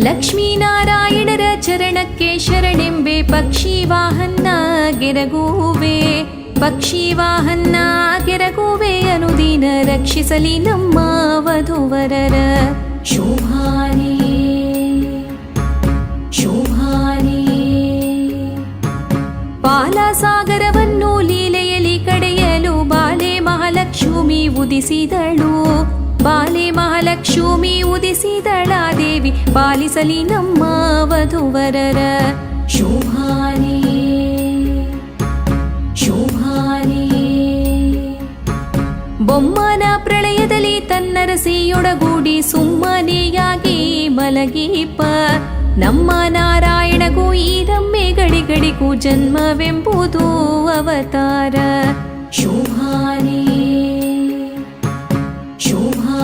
ಲಕ್ಷ್ಮೀನಾರಾಯಣರ ಚರಣಕ್ಕೆ ಶರಣೆಂಬೆ ಪಕ್ಷಿ ವಾಹನ ಗೆರಗುವೆ ಪಕ್ಷಿ ವಾಹನ ಗೆರಗುವೆ ಅನುದಿನ ರಕ್ಷಿಸಲಿ ನಮ್ಮ ವಧುವರರ ಶೋಭಾನೇ ಶೋಭಾನೇ ಪಾಲಸಾಗರವನ್ನು ಲೀಲೆಯಲ್ಲಿ ಕಡೆಯಲು ಬಾಲೆ ಮಹಾಲಕ್ಷ್ಮಿ ಉದಿಸಿದಳು ಬಾಲೆ ಮಹಾಲಕ್ಷ್ಮಿ ಉದಿಸಿದಳ ದೇವಿ ಪಾಲಿಸಲಿ ನಮ್ಮ ವಧುವರರ ಶೋಭಾನೇ ಶೋಭಾನೇ ಬೊಮ್ಮನ ಪ್ರಳಯದಲ್ಲಿ ತನ್ನರಸಿಯೊಡಗೂಡಿ ಸುಮ್ಮನೆಯಾಗಿ ಮಲಗೀಪ ನಮ್ಮ ನಾರಾಯಣಗೂ ಈ ರಮ್ಮೆ ಗಡಿಗಡಿಗೂ ಜನ್ಮವೆಂಬುದು ಅವತಾರ ಶೋಭಾನೇ